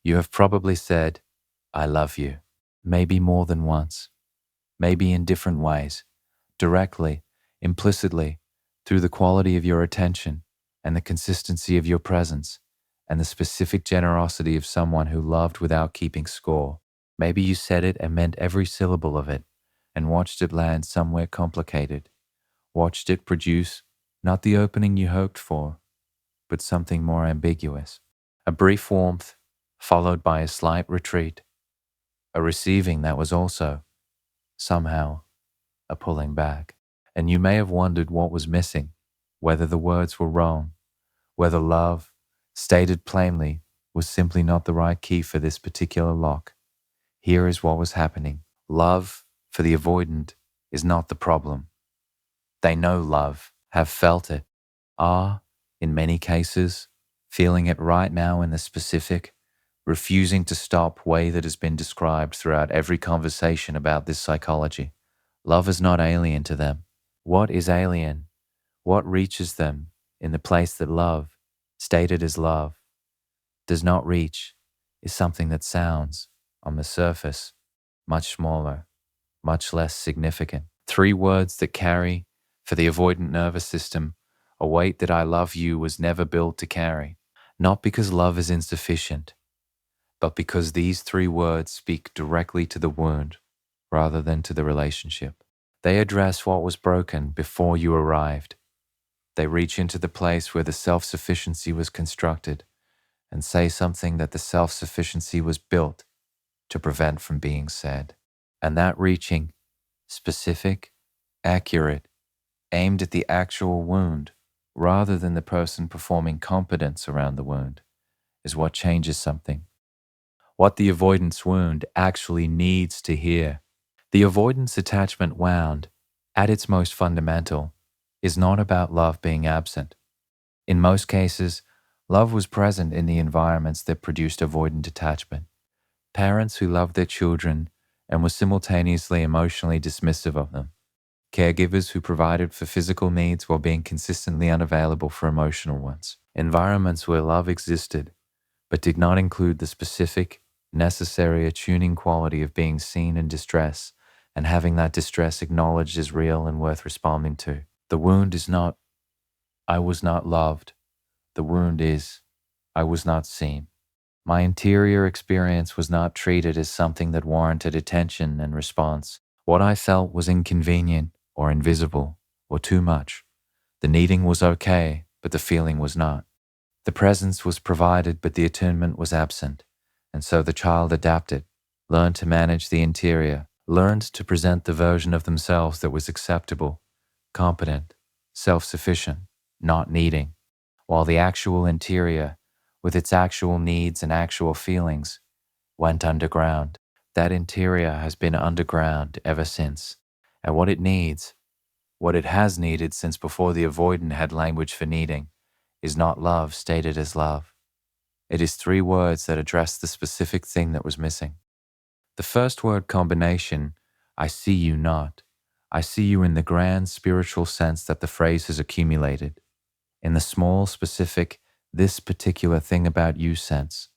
You have probably said, I love you, maybe more than once, maybe in different ways, directly, implicitly, through the quality of your attention and the consistency of your presence and the specific generosity of someone who loved without keeping score. Maybe you said it and meant every syllable of it and watched it land somewhere complicated, watched it produce not the opening you hoped for, but something more ambiguous. A brief warmth followed by a slight retreat, a receiving that was also, somehow, a pulling back. And you may have wondered what was missing, whether the words were wrong, whether love, stated plainly, was simply not the right key for this particular lock. Here is what was happening. Love, for the avoidant, is not the problem. They know love, have felt it, are, in many cases, feeling it right now in the specific, refusing to stop way that has been described throughout every conversation about this psychology. Love is not alien to them. What is alien? What reaches them in the place that love, stated as love, does not reach is something that sounds, on the surface, much smaller, much less significant. 3 words that carry, for the avoidant nervous system, a weight that I love you was never built to carry. Not because love is insufficient, but because these 3 words speak directly to the wound rather than to the relationship. They address what was broken before you arrived. They reach into the place where the self-sufficiency was constructed and say something that the self-sufficiency was built to prevent from being said. And that reaching, specific, accurate, aimed at the actual wound rather than the person performing competence around the wound, is what changes something. What the avoidance wound actually needs to hear. The avoidance attachment wound, at its most fundamental, is not about love being absent. In most cases, love was present in the environments that produced avoidant attachment. Parents who loved their children and were simultaneously emotionally dismissive of them. Caregivers who provided for physical needs while being consistently unavailable for emotional ones. Environments where love existed, but did not include the specific, necessary attuning quality of being seen in distress and having that distress acknowledged as real and worth responding to. The wound is not, I was not loved. The wound is, I was not seen. My interior experience was not treated as something that warranted attention and response. What I felt was inconvenient or invisible or too much. The needing was okay, but the feeling was not. The presence was provided, but the attunement was absent. And so the child adapted, learned to manage the interior, learned to present the version of themselves that was acceptable, competent, self-sufficient, not needing, while the actual interior, with its actual needs and actual feelings, went underground. That interior has been underground ever since. And what it needs, what it has needed since before the avoidant had language for needing, is not love stated as love. It is 3 words that address the specific thing that was missing. The first word combination, I see you not. I see you in the grand spiritual sense that the phrase has accumulated. In the small, specific, this particular thing about you sense.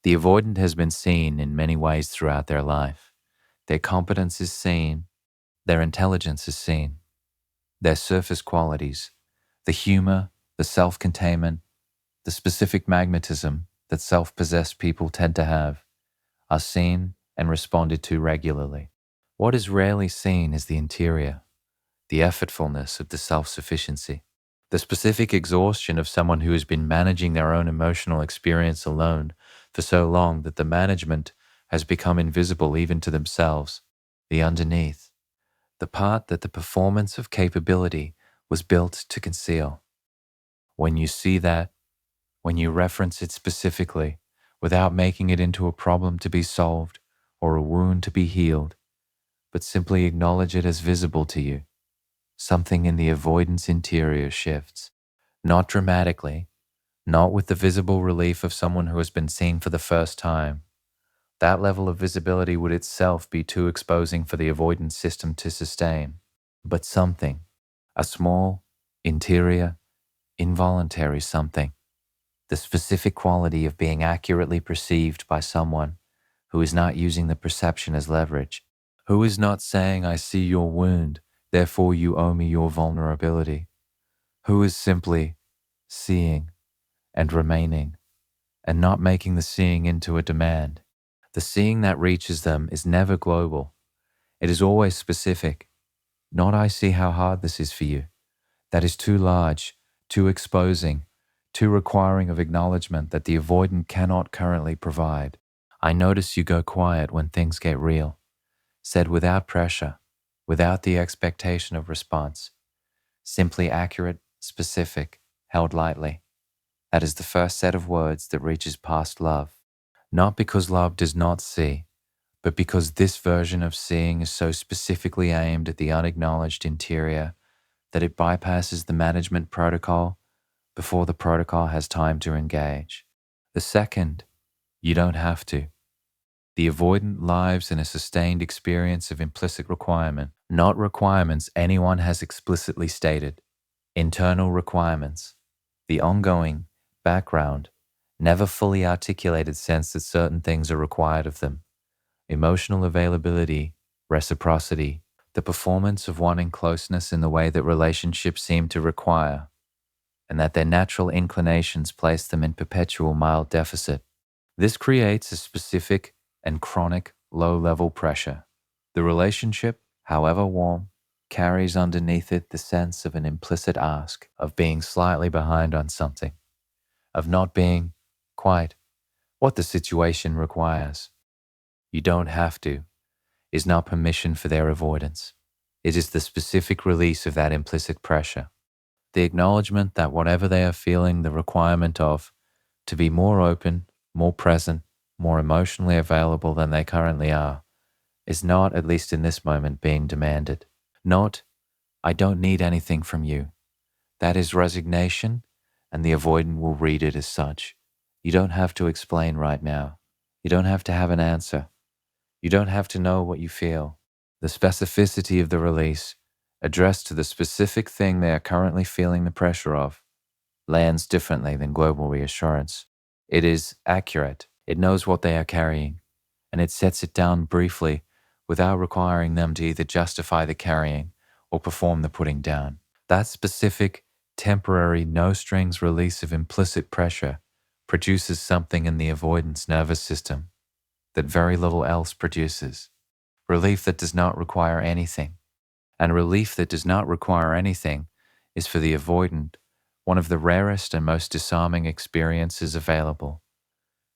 The avoidant has been seen in many ways throughout their life. Their competence is seen. Their intelligence is seen. Their surface qualities, the humor, the self-containment, the specific magnetism that self-possessed people tend to have, are seen and responded to regularly. What is rarely seen is the interior, the effortfulness of the self-sufficiency, the specific exhaustion of someone who has been managing their own emotional experience alone for so long that the management has become invisible even to themselves, the underneath, the part that the performance of capability was built to conceal. When you see that, when you reference it specifically, without making it into a problem to be solved or a wound to be healed, but simply acknowledge it as visible to you, something in the avoidance interior shifts. Not dramatically, not with the visible relief of someone who has been seen for the first time. That level of visibility would itself be too exposing for the avoidance system to sustain. But something, a small, interior, involuntary something, the specific quality of being accurately perceived by someone who is not using the perception as leverage, who is not saying, I see your wound, therefore you owe me your vulnerability, who is simply seeing and remaining and not making the seeing into a demand. The seeing that reaches them is never global. It is always specific. Not I see how hard this is for you. That is too large, too exposing, too requiring of acknowledgement that the avoidant cannot currently provide. I notice you go quiet when things get real, said without pressure, without the expectation of response, simply accurate, specific, held lightly. That is the first set of words that reaches past love. Not because love does not see, but because this version of seeing is so specifically aimed at the unacknowledged interior that it bypasses the management protocol before the protocol has time to engage. The second, you don't have to. The avoidant lives in a sustained experience of implicit requirement, not requirements anyone has explicitly stated, internal requirements, the ongoing, background, never fully articulated sense that certain things are required of them, emotional availability, reciprocity, the performance of wanting closeness in the way that relationships seem to require, and that their natural inclinations place them in perpetual mild deficit. This creates a specific and chronic low-level pressure. The relationship, however warm, carries underneath it the sense of an implicit ask, of being slightly behind on something, of not being quite what the situation requires. You don't have to is not permission for their avoidance. It is the specific release of that implicit pressure, the acknowledgement that whatever they are feeling the requirement of, to be more open, more present, more emotionally available than they currently are, is not, at least in this moment, being demanded. Not, I don't need anything from you. That is resignation, and the avoidant will read it as such. You don't have to explain right now. You don't have to have an answer. You don't have to know what you feel. The specificity of the release, addressed to the specific thing they are currently feeling the pressure of, lands differently than global reassurance. It is accurate. It knows what they are carrying, and it sets it down briefly without requiring them to either justify the carrying or perform the putting down. That specific, temporary, no-strings release of implicit pressure produces something in the avoidance nervous system that very little else produces. Relief that does not require anything. And relief that does not require anything is for the avoidant one of the rarest and most disarming experiences available,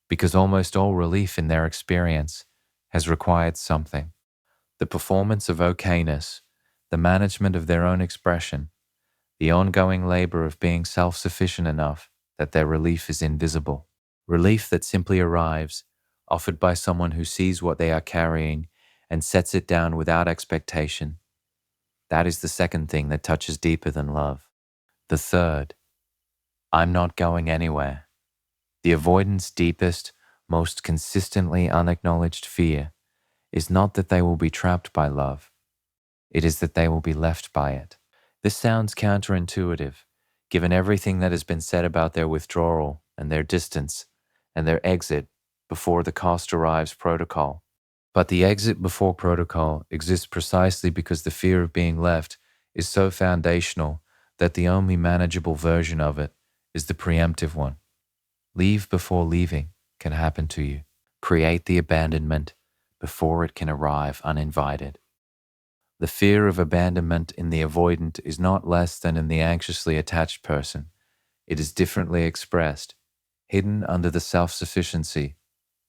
because almost all relief in their experience has required something. The performance of okayness, the management of their own expression, the ongoing labor of being self-sufficient enough that their relief is invisible. Relief that simply arrives, offered by someone who sees what they are carrying and sets it down without expectation. That is the second thing that touches deeper than love. The third, I'm not going anywhere. The avoidant's deepest, most consistently unacknowledged fear is not that they will be trapped by love. It is that they will be left by it. This sounds counterintuitive, given everything that has been said about their withdrawal and their distance and their exit before the cost arrives protocol. But the exit before protocol exists precisely because the fear of being left is so foundational that the only manageable version of it is the preemptive one. Leave before leaving can happen to you. Create the abandonment before it can arrive uninvited. The fear of abandonment in the avoidant is not less than in the anxiously attached person. It is differently expressed, hidden under the self-sufficiency,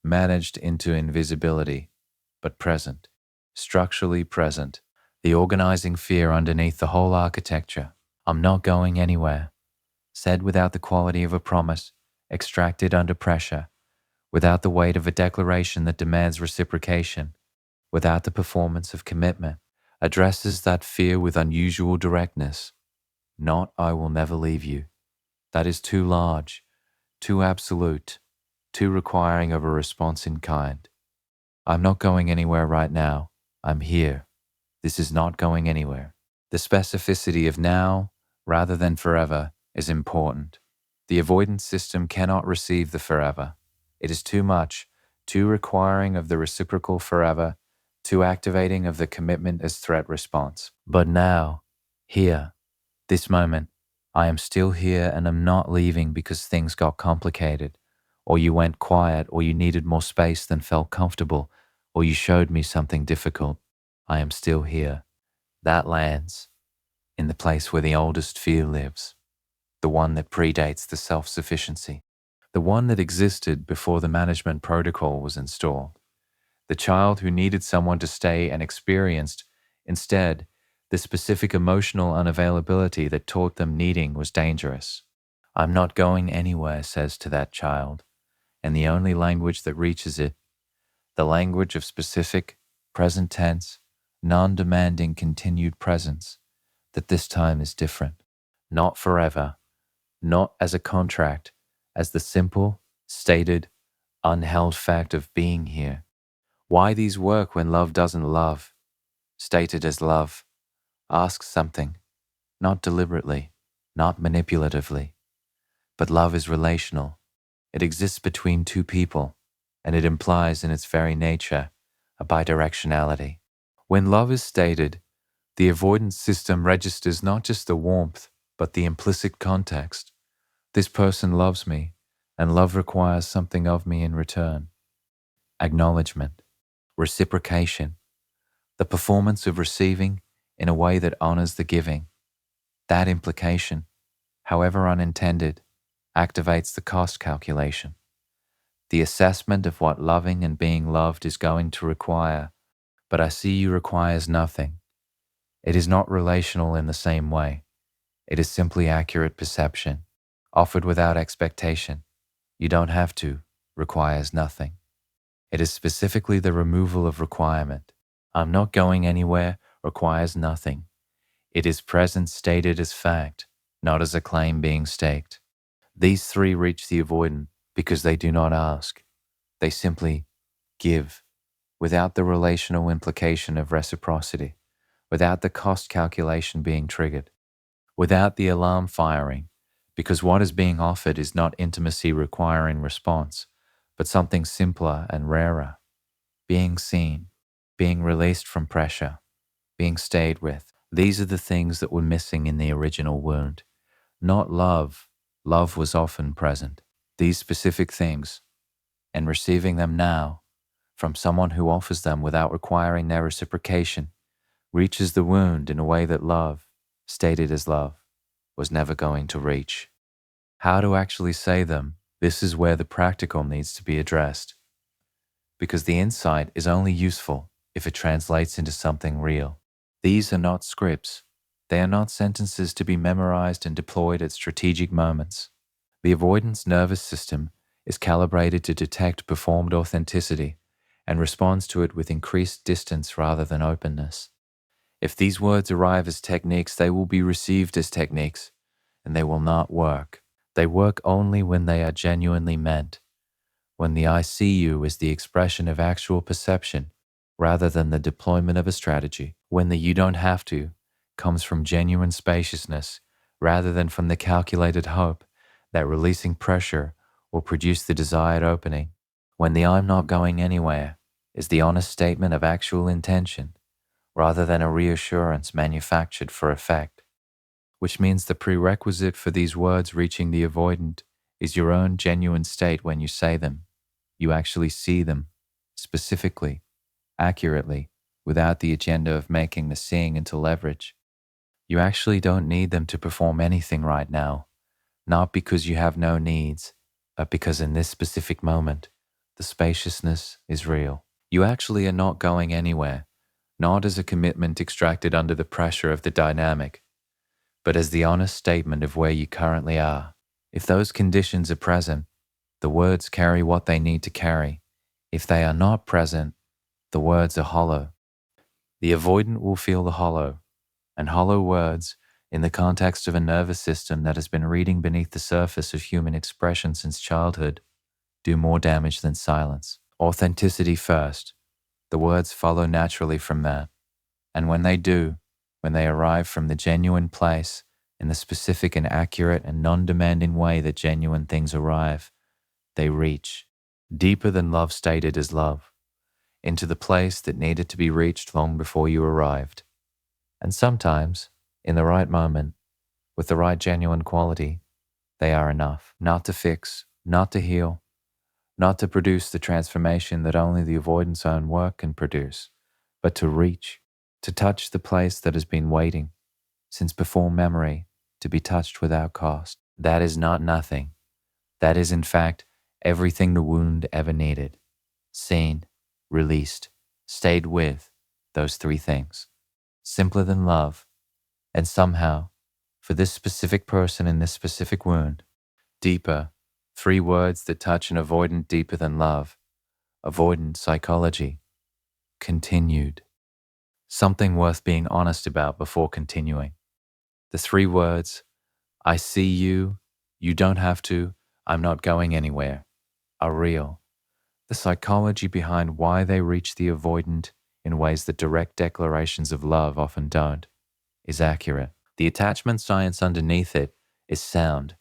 managed into invisibility, but present, structurally present, the organizing fear underneath the whole architecture. I'm not going anywhere, said without the quality of a promise, extracted under pressure, without the weight of a declaration that demands reciprocation, without the performance of commitment, addresses that fear with unusual directness. Not I will never leave you. That is too large, too absolute, too requiring of a response in kind. I'm not going anywhere right now. I'm here. This is not going anywhere. The specificity of now, rather than forever, is important. The avoidance system cannot receive the forever. It is too much, too requiring of the reciprocal forever, too activating of the commitment as threat response. But now, here, this moment, I am still here and am not leaving because things got complicated, or you went quiet, or you needed more space than felt comfortable, or you showed me something difficult. I am still here. That lands in the place where the oldest fear lives, the one that predates the self-sufficiency, the one that existed before the management protocol was installed, the child who needed someone to stay and experienced, instead, the specific emotional unavailability that taught them needing was dangerous. I'm not going anywhere, says to that child, and the only language that reaches it, the language of specific, present tense, non-demanding continued presence, that this time is different. Not forever, not as a contract, as the simple, stated, unheld fact of being here. Why these work when love doesn't love? Stated as love. Ask something, not deliberately, not manipulatively. But love is relational. It exists between two people, and it implies in its very nature a bidirectionality. When love is stated, the avoidance system registers not just the warmth, but the implicit context. This person loves me, and love requires something of me in return. Acknowledgement, reciprocation, the performance of receiving in a way that honors the giving. That implication, however unintended, activates the cost calculation. The assessment of what loving and being loved is going to require, but I see you requires nothing. It is not relational in the same way. It is simply accurate perception, offered without expectation. You don't have to, requires nothing. It is specifically the removal of requirement. I'm not going anywhere requires nothing. It is present stated as fact, not as a claim being staked. These three reach the avoidant because they do not ask. They simply give, without the relational implication of reciprocity, without the cost calculation being triggered, without the alarm firing, because what is being offered is not intimacy requiring response, but something simpler and rarer. Being seen, being released from pressure, being stayed with. These are the things that were missing in the original wound. Not love. Love was often present. These specific things, and receiving them now, from someone who offers them without requiring their reciprocation, reaches the wound in a way that love, stated as love, was never going to reach. How to actually say them, this is where the practical needs to be addressed. Because the insight is only useful if it translates into something real. These are not scripts. They are not sentences to be memorized and deployed at strategic moments. The avoidance nervous system is calibrated to detect performed authenticity and responds to it with increased distance rather than openness. If these words arrive as techniques, they will be received as techniques, and they will not work. They work only when they are genuinely meant, when the I see you is the expression of actual perception rather than the deployment of a strategy, when the you don't have to comes from genuine spaciousness rather than from the calculated hope that releasing pressure will produce the desired opening, when the I'm not going anywhere is the honest statement of actual intention rather than a reassurance manufactured for effect, which means the prerequisite for these words reaching the avoidant is your own genuine state when you say them. You actually see them, specifically, accurately, without the agenda of making the seeing into leverage. You actually don't need them to perform anything right now, not because you have no needs, but because in this specific moment, the spaciousness is real. You actually are not going anywhere, not as a commitment extracted under the pressure of the dynamic, but as the honest statement of where you currently are. If those conditions are present, the words carry what they need to carry. If they are not present, the words are hollow. The avoidant will feel the hollow, and hollow words, in the context of a nervous system that has been reading beneath the surface of human expression since childhood, do more damage than silence. Authenticity first. The words follow naturally from that. And when they do, when they arrive from the genuine place in the specific and accurate and non-demanding way that genuine things arrive. They reach, deeper than love stated as love, into the place that needed to be reached long before you arrived. And sometimes, in the right moment, with the right genuine quality, they are enough, not to fix, not to heal, not to produce the transformation that only the avoidance own work can produce, but to reach, to touch the place that has been waiting, since before memory, to be touched without cost. That is not nothing. That is, in fact, everything the wound ever needed. Seen, released, stayed with, those three things. Simpler than love, and somehow, for this specific person in this specific wound, deeper, three words that touch an avoidant deeper than love. Avoidant psychology. Continued. Something worth being honest about before continuing. The three words, I see you, you don't have to, I'm not going anywhere, are real. The psychology behind why they reach the avoidant in ways that direct declarations of love often don't is accurate. The attachment science underneath it is sound,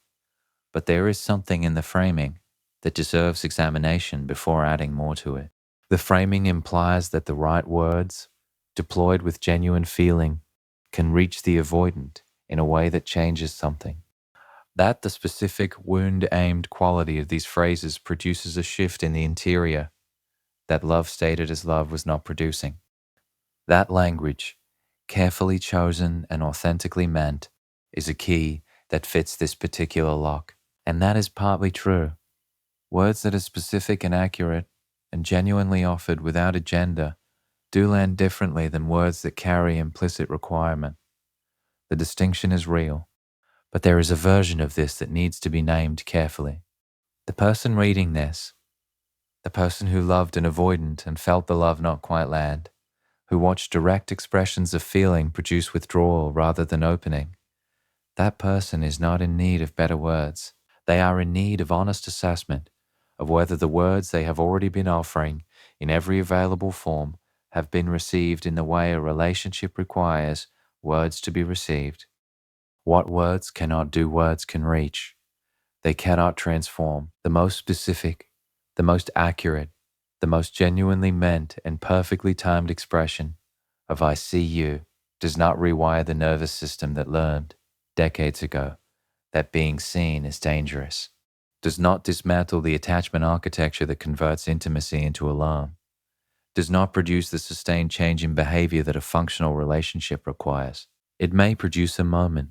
but there is something in the framing that deserves examination before adding more to it. The framing implies that the right words, deployed with genuine feeling, can reach the avoidant in a way that changes something. That the specific wound-aimed quality of these phrases produces a shift in the interior that love stated as love was not producing. That language, carefully chosen and authentically meant, is a key that fits this particular lock. And that is partly true. Words that are specific and accurate and genuinely offered without agenda do land differently than words that carry implicit requirement. The distinction is real, but there is a version of this that needs to be named carefully. The person reading this, the person who loved an avoidant and felt the love not quite land, who watched direct expressions of feeling produce withdrawal rather than opening, that person is not in need of better words. They are in need of honest assessment of whether the words they have already been offering in every available form have been received in the way a relationship requires words to be received. What words cannot do, words can reach. They cannot transform. The most specific, the most accurate, the most genuinely meant and perfectly timed expression of I see you does not rewire the nervous system that learned, decades ago, that being seen is dangerous, does not dismantle the attachment architecture that converts intimacy into alarm, does not produce the sustained change in behavior that a functional relationship requires. It may produce a moment,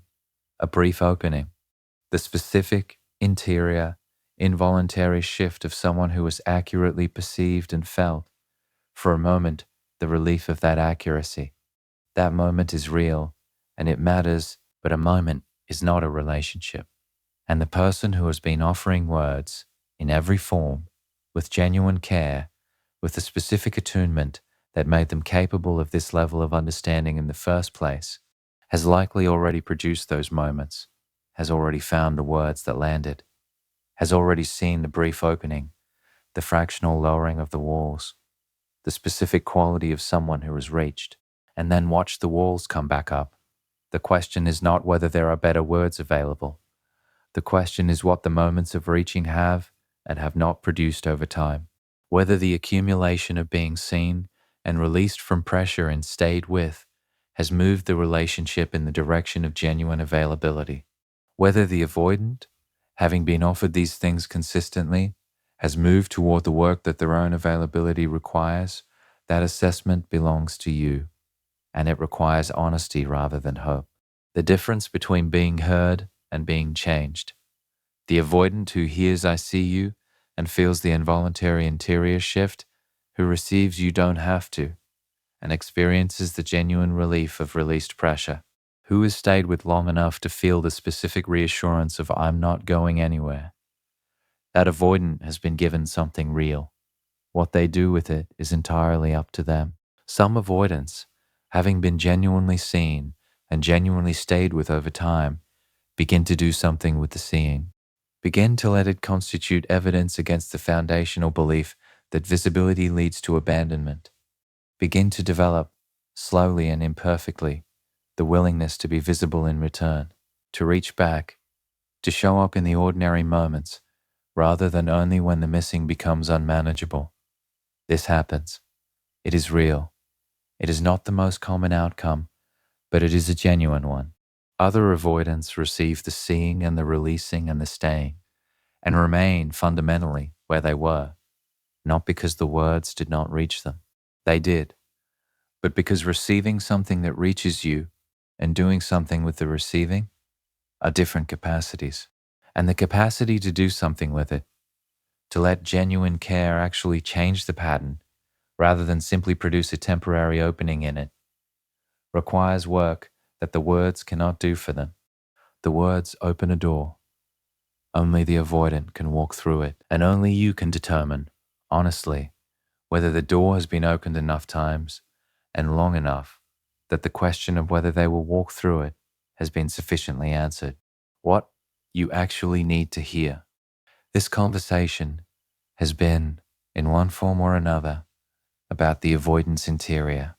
a brief opening, the specific, interior, involuntary shift of someone who was accurately perceived and felt. For a moment, the relief of that accuracy. That moment is real, and it matters, but a moment is not a relationship. And the person who has been offering words, in every form, with genuine care, with the specific attunement that made them capable of this level of understanding in the first place, has likely already produced those moments, has already found the words that landed, has already seen the brief opening, the fractional lowering of the walls, the specific quality of someone who has reached, and then watched the walls come back up. The question is not whether there are better words available. The question is what the moments of reaching have and have not produced over time. Whether the accumulation of being seen and released from pressure and stayed with has moved the relationship in the direction of genuine availability. Whether the avoidant, having been offered these things consistently, has moved toward the work that their own availability requires, that assessment belongs to you, and it requires honesty rather than hope. The difference between being heard and being changed. The avoidant who hears I see you and feels the involuntary interior shift, who receives you don't have to, and experiences the genuine relief of released pressure, who has stayed with long enough to feel the specific reassurance of I'm not going anywhere. That avoidant has been given something real. What they do with it is entirely up to them. Some avoidants, having been genuinely seen and genuinely stayed with over time, begin to do something with the seeing. Begin to let it constitute evidence against the foundational belief that visibility leads to abandonment. Begin to develop, slowly and imperfectly, the willingness to be visible in return. to reach back, to show up in the ordinary moments rather than only when the missing becomes unmanageable. This happens. It is real. It is not the most common outcome, but it is a genuine one. Other avoidants receive the seeing and the releasing and the staying, and remain fundamentally where they were, not because the words did not reach them. They did, but because receiving something that reaches you and doing something with the receiving are different capacities. And the capacity to do something with it, to let genuine care actually change the pattern rather than simply produce a temporary opening in it, requires work that the words cannot do for them. The words open a door. Only the avoidant can walk through it, and only you can determine, honestly, whether the door has been opened enough times and long enough that the question of whether they will walk through it has been sufficiently answered. What you actually need to hear. This conversation has been, in one form or another, about the avoidance interior,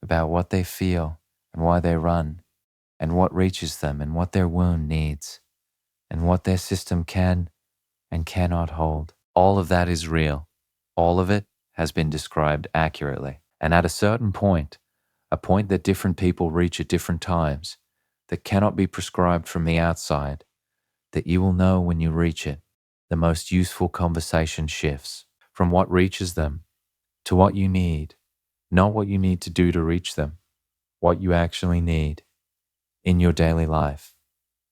about what they feel and why they run, and what reaches them and what their wound needs, and what their system can and cannot hold. All of that is real. All of it has been described accurately. And at a certain point, a point that different people reach at different times, that cannot be prescribed from the outside, that you will know when you reach it, the most useful conversation shifts from what reaches them to what you need, not what you need to do to reach them, what you actually need in your daily life,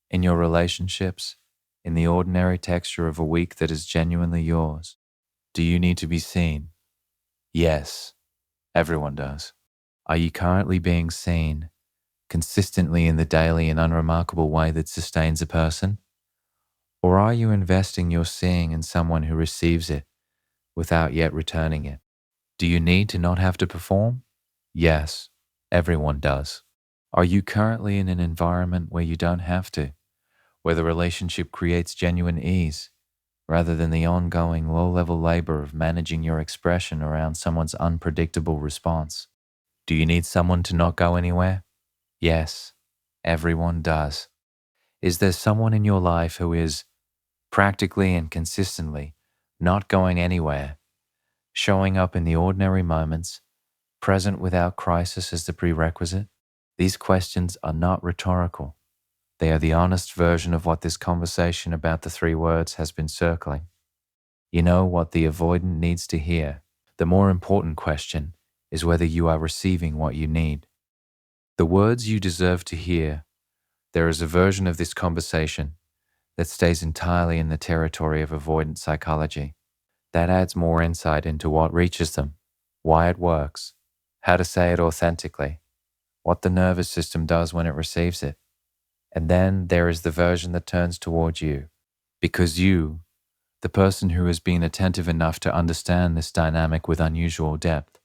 in your relationships, in the ordinary texture of a week that is genuinely yours. Do you need to be seen? Yes, everyone does. Are you currently being seen consistently in the daily and unremarkable way that sustains a person? Or are you investing your seeing in someone who receives it without yet returning it? Do you need to not have to perform? Yes, everyone does. Are you currently in an environment where you don't have to, where the relationship creates genuine ease, rather than the ongoing low-level labor of managing your expression around someone's unpredictable response? Do you need someone to not go anywhere? Yes, everyone does. Is there someone in your life who is, practically and consistently, not going anywhere, showing up in the ordinary moments, present without crisis as the prerequisite? These questions are not rhetorical. They are the honest version of what this conversation about the three words has been circling. You know what the avoidant needs to hear. The more important question is whether you are receiving what you need. The words you deserve to hear. There is a version of this conversation that stays entirely in the territory of avoidant psychology. That adds more insight into what reaches them, why it works, how to say it authentically, what the nervous system does when it receives it. And then there is the version that turns toward you, because you, the person who has been attentive enough to understand this dynamic with unusual depth,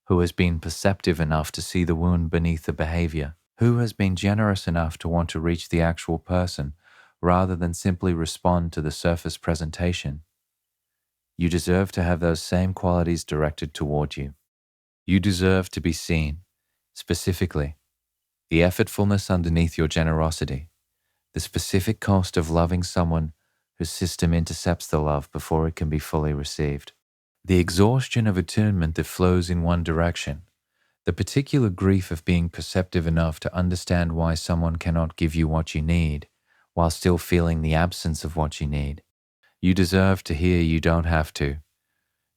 who has been perceptive enough to see the wound beneath the behavior, who has been generous enough to want to reach the actual person rather than simply respond to the surface presentation. You deserve to have those same qualities directed toward you. You deserve to be seen, specifically, the effortfulness underneath your generosity, the specific cost of loving someone whose system intercepts the love before it can be fully received, the exhaustion of attunement that flows in one direction, the particular grief of being perceptive enough to understand why someone cannot give you what you need while still feeling the absence of what you need. You deserve to hear you don't have to.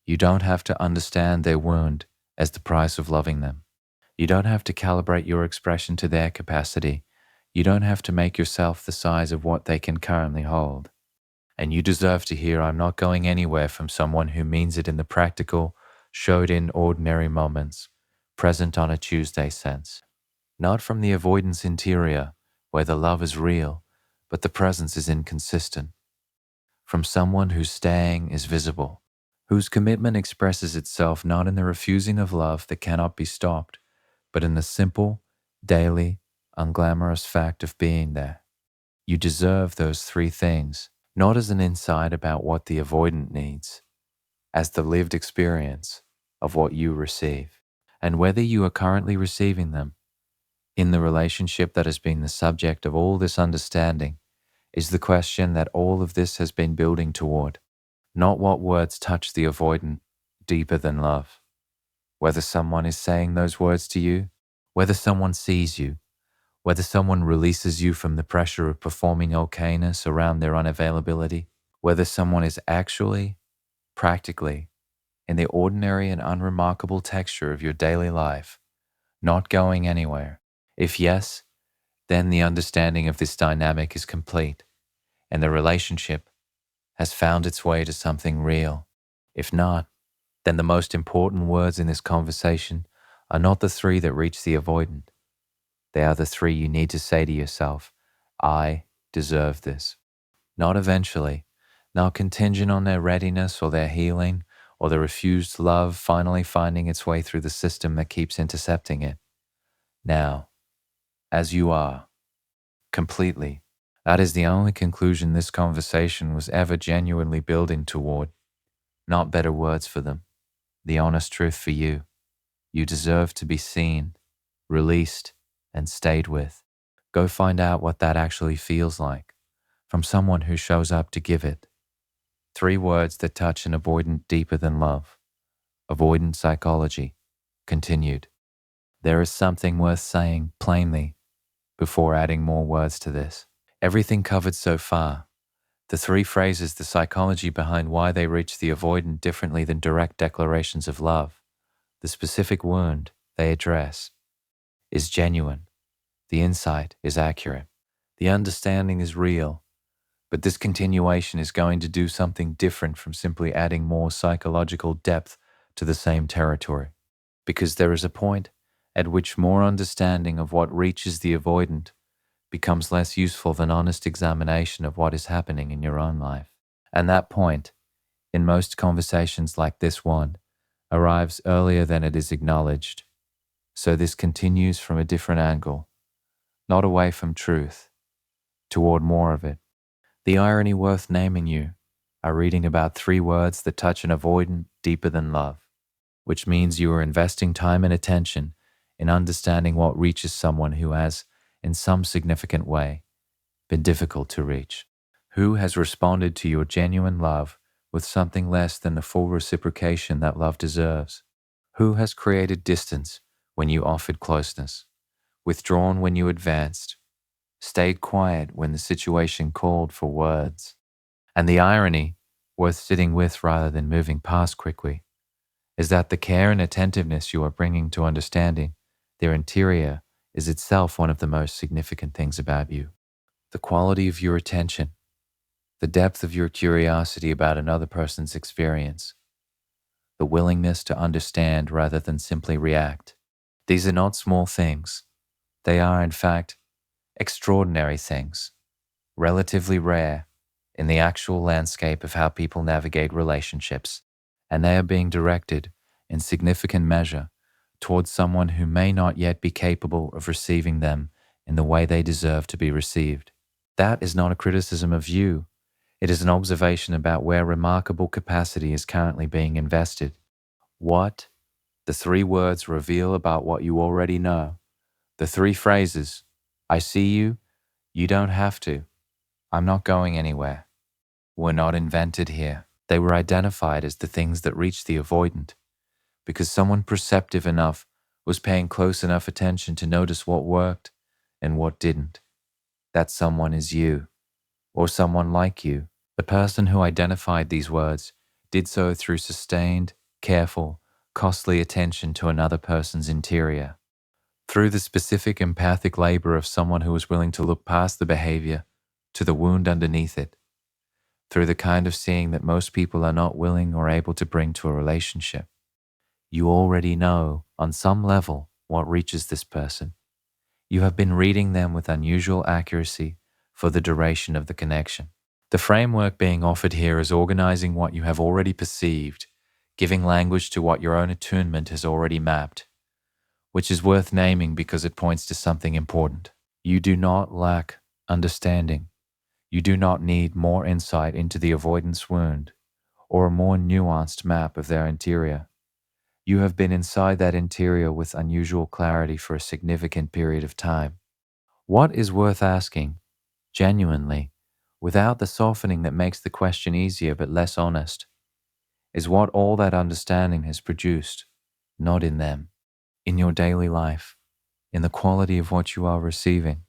You don't have to understand their wound as the price of loving them. You don't have to calibrate your expression to their capacity. You don't have to make yourself the size of what they can currently hold. And you deserve to hear I'm not going anywhere from someone who means it in the practical, showed in ordinary moments, present on a Tuesday sense. Not from the avoidance interior, where the love is real, but the presence is inconsistent. From someone whose staying is visible, whose commitment expresses itself not in the refusing of love that cannot be stopped, but in the simple, daily, unglamorous fact of being there. You deserve those three things, not as an insight about what the avoidant needs, as the lived experience of what you receive. And whether you are currently receiving them, in the relationship that has been the subject of all this understanding is the question that all of this has been building toward, not what words touch the avoidant deeper than love. Whether someone is saying those words to you, whether someone sees you, whether someone releases you from the pressure of performing okayness around their unavailability, whether someone is actually, practically, in the ordinary and unremarkable texture of your daily life, not going anywhere. If yes, then the understanding of this dynamic is complete, and the relationship has found its way to something real. If not, then the most important words in this conversation are not the three that reach the avoidant. They are the three you need to say to yourself, I deserve this. Not eventually, not contingent on their readiness or their healing or the refused love finally finding its way through the system that keeps intercepting it. Now, as you are, completely. That is the only conclusion this conversation was ever genuinely building toward. Not better words for them. The honest truth for you. You deserve to be seen, released, and stayed with. Go find out what that actually feels like from someone who shows up to give it. 3 words that touch an avoidant deeper than love. Avoidant psychology. Continued. There is something worth saying plainly before adding more words to this. Everything covered so far, the 3 phrases, the psychology behind why they reach the avoidant differently than direct declarations of love, the specific wound they address, is genuine. The insight is accurate. The understanding is real. But this continuation is going to do something different from simply adding more psychological depth to the same territory. Because there is a point at which more understanding of what reaches the avoidant becomes less useful than honest examination of what is happening in your own life. And that point, in most conversations like this one, arrives earlier than it is acknowledged. So this continues from a different angle, not away from truth, toward more of it. The irony worth naming you are reading about 3 words that touch an avoidant deeper than love, which means you are investing time and attention in understanding what reaches someone who has, in some significant way, been difficult to reach. Who has responded to your genuine love with something less than the full reciprocation that love deserves? Who has created distance when you offered closeness, withdrawn when you advanced, stayed quiet when the situation called for words? And the irony, worth sitting with rather than moving past quickly, is that the care and attentiveness you are bringing to understanding their interior is itself one of the most significant things about you. The quality of your attention, the depth of your curiosity about another person's experience, the willingness to understand rather than simply react. These are not small things. They are, in fact, extraordinary things, relatively rare in the actual landscape of how people navigate relationships, and they are being directed in significant measure towards someone who may not yet be capable of receiving them in the way they deserve to be received. That is not a criticism of you. It is an observation about where remarkable capacity is currently being invested. What the 3 words reveal about what you already know. The 3 phrases, I see you, you don't have to, I'm not going anywhere, were not invented here. They were identified as the things that reach the avoidant, because someone perceptive enough was paying close enough attention to notice what worked and what didn't. That someone is you, or someone like you. The person who identified these words did so through sustained, careful, costly attention to another person's interior, through the specific empathic labor of someone who was willing to look past the behavior to the wound underneath it, through the kind of seeing that most people are not willing or able to bring to a relationship. You already know, on some level, what reaches this person. You have been reading them with unusual accuracy for the duration of the connection. The framework being offered here is organizing what you have already perceived, giving language to what your own attunement has already mapped, which is worth naming because it points to something important. You do not lack understanding. You do not need more insight into the avoidance wound or a more nuanced map of their interior. You have been inside that interior with unusual clarity for a significant period of time. What is worth asking, genuinely, without the softening that makes the question easier but less honest, is what all that understanding has produced, not in them, in your daily life, in the quality of what you are receiving,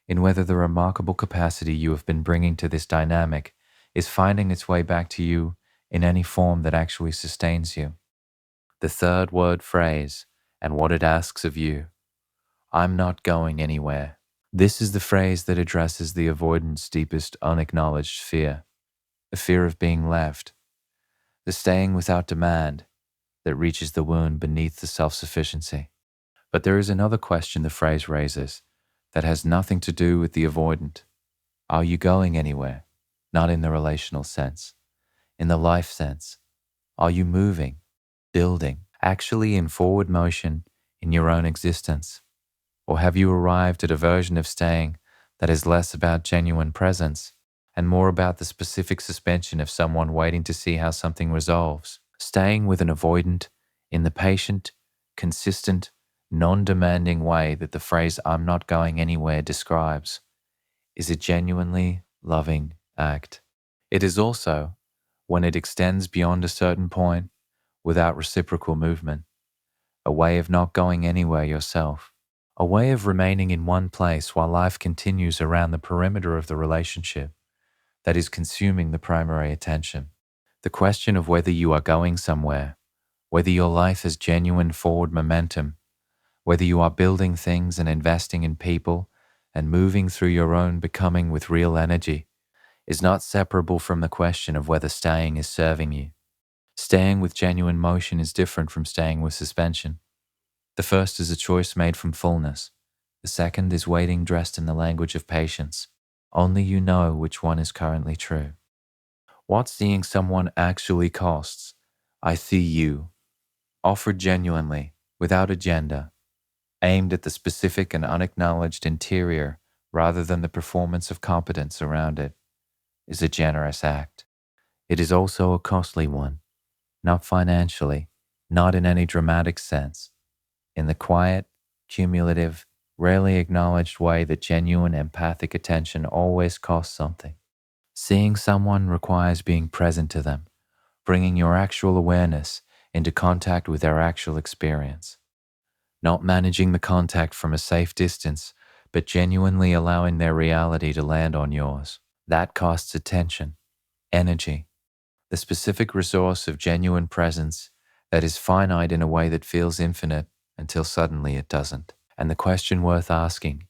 in whether the remarkable capacity you have been bringing to this dynamic is finding its way back to you in any form that actually sustains you. The third word phrase, and what it asks of you, I'm not going anywhere. This is the phrase that addresses the avoidant's deepest unacknowledged fear, the fear of being left, the staying without demand that reaches the wound beneath the self-sufficiency. But there is another question the phrase raises that has nothing to do with the avoidant. Are you going anywhere? Not in the relational sense. In the life sense. Are you moving, building, actually in forward motion in your own existence? Or have you arrived at a version of staying that is less about genuine presence and more about the specific suspension of someone waiting to see how something resolves? Staying with an avoidant in the patient, consistent, non-demanding way that the phrase "I'm not going anywhere" describes is a genuinely loving act. It is also, when it extends beyond a certain point without reciprocal movement, a way of not going anywhere yourself, a way of remaining in one place while life continues around the perimeter of the relationship that is consuming the primary attention. The question of whether you are going somewhere, whether your life has genuine forward momentum, whether you are building things and investing in people and moving through your own becoming with real energy, is not separable from the question of whether staying is serving you. Staying with genuine motion is different from staying with suspension. The first is a choice made from fullness. The second is waiting dressed in the language of patience. Only you know which one is currently true. What seeing someone actually costs, I see you, offered genuinely, without agenda, aimed at the specific and unacknowledged interior rather than the performance of competence around it, is a generous act. It is also a costly one, not financially, not in any dramatic sense, in the quiet, cumulative, rarely acknowledged way that genuine empathic attention always costs something. Seeing someone requires being present to them, bringing your actual awareness into contact with their actual experience. Not managing the contact from a safe distance, but genuinely allowing their reality to land on yours. That costs attention, energy, the specific resource of genuine presence that is finite in a way that feels infinite until suddenly it doesn't. And the question worth asking,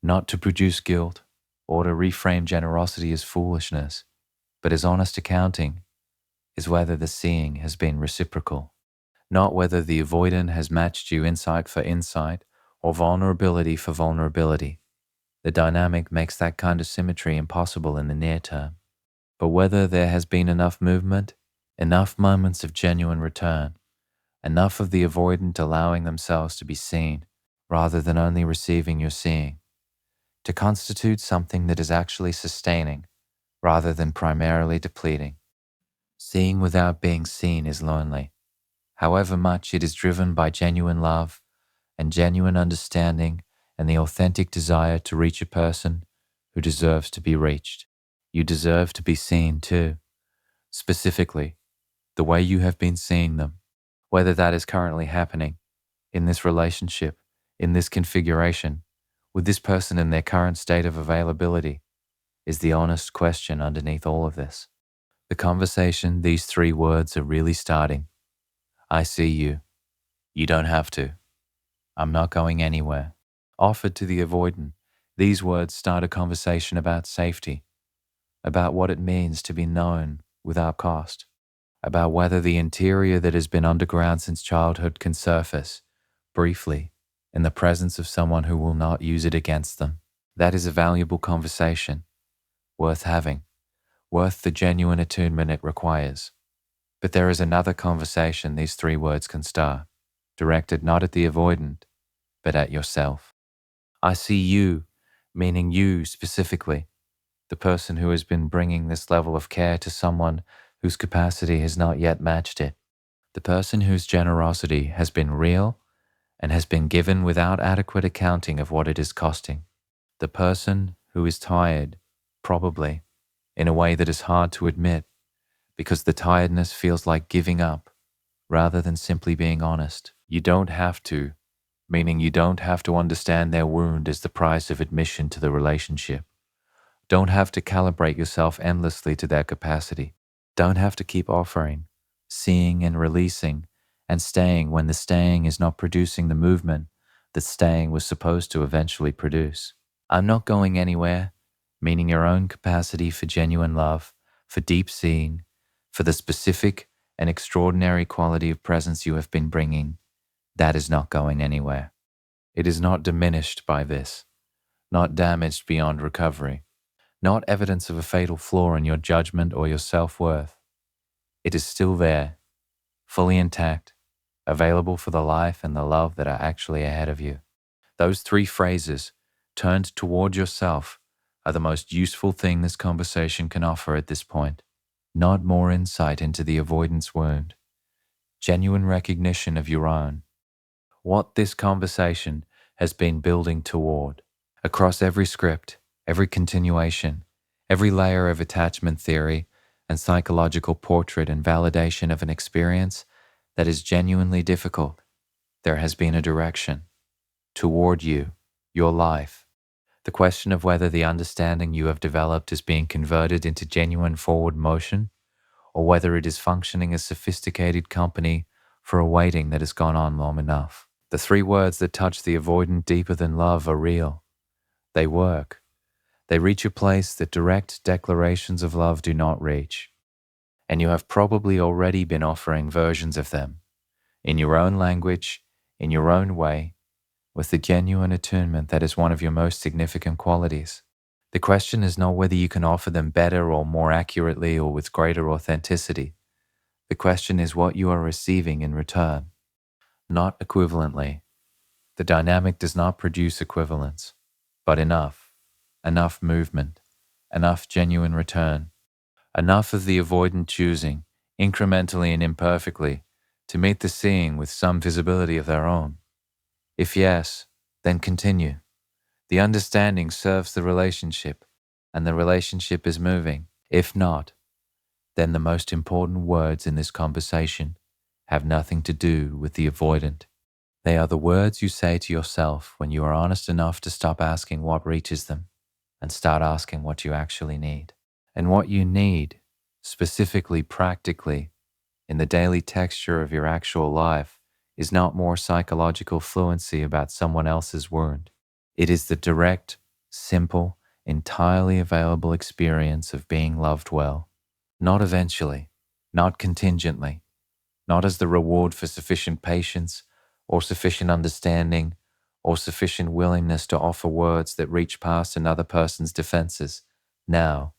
not to produce guilt or to reframe generosity as foolishness, but as honest accounting, is whether the seeing has been reciprocal. Not whether the avoidant has matched you insight for insight or vulnerability for vulnerability. The dynamic makes that kind of symmetry impossible in the near term. But whether there has been enough movement, enough moments of genuine return, enough of the avoidant allowing themselves to be seen rather than only receiving your seeing, to constitute something that is actually sustaining rather than primarily depleting. Seeing without being seen is lonely, however much it is driven by genuine love and genuine understanding and the authentic desire to reach a person who deserves to be reached. You deserve to be seen too, specifically, the way you have been seeing them, whether that is currently happening in this relationship, in this configuration, with this person in their current state of availability, is the honest question underneath all of this. The conversation these three words are really starting. I see you. You don't have to. I'm not going anywhere. Offered to the avoidant, these words start a conversation about safety, about what it means to be known without cost, about whether the interior that has been underground since childhood can surface, briefly, in the presence of someone who will not use it against them. That is a valuable conversation, worth having, worth the genuine attunement it requires. But there is another conversation these three words can start, directed not at the avoidant, but at yourself. I see you, meaning you specifically, the person who has been bringing this level of care to someone whose capacity has not yet matched it. The person whose generosity has been real and has been given without adequate accounting of what it is costing. The person who is tired, probably, in a way that is hard to admit, because the tiredness feels like giving up rather than simply being honest. You don't have to, meaning you don't have to understand their wound as the price of admission to the relationship. Don't have to calibrate yourself endlessly to their capacity. Don't have to keep offering, seeing and releasing, and staying when the staying is not producing the movement that staying was supposed to eventually produce. I'm not going anywhere, meaning your own capacity for genuine love, for deep seeing, for the specific and extraordinary quality of presence you have been bringing, that is not going anywhere. It is not diminished by this, not damaged beyond recovery, not evidence of a fatal flaw in your judgment or your self-worth. It is still there, fully intact, available for the life and the love that are actually ahead of you. Those three phrases, turned toward yourself, are the most useful thing this conversation can offer at this point. Not more insight into the avoidance wound, genuine recognition of your own. What this conversation has been building toward. Across every script, every continuation, every layer of attachment theory and psychological portrait and validation of an experience that is genuinely difficult, there has been a direction toward you, your life. The question of whether the understanding you have developed is being converted into genuine forward motion, or whether it is functioning as sophisticated company for a waiting that has gone on long enough. The three words that touch the avoidant deeper than love are real. They work. They reach a place that direct declarations of love do not reach. And you have probably already been offering versions of them, in your own language, in your own way, with the genuine attunement that is one of your most significant qualities. The question is not whether you can offer them better or more accurately or with greater authenticity. The question is what you are receiving in return, not equivalently. The dynamic does not produce equivalence, but enough movement, enough genuine return, enough of the avoidant choosing, incrementally and imperfectly, to meet the seeing with some visibility of their own. If yes, then continue. The understanding serves the relationship, and the relationship is moving. If not, then the most important words in this conversation have nothing to do with the avoidant. They are the words you say to yourself when you are honest enough to stop asking what reaches them and start asking what you actually need. And what you need, specifically, practically, in the daily texture of your actual life, is not more psychological fluency about someone else's wound. It is the direct, simple, entirely available experience of being loved well. Not eventually, not contingently, not as the reward for sufficient patience or sufficient understanding or sufficient willingness to offer words that reach past another person's defenses. Now,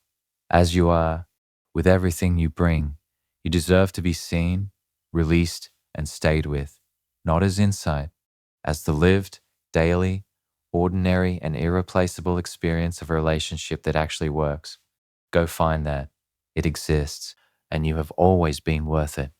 as you are, with everything you bring, you deserve to be seen, released, and stayed with, not as insight, as the lived, daily, ordinary, and irreplaceable experience of a relationship that actually works. Go find that. It exists, and you have always been worth it.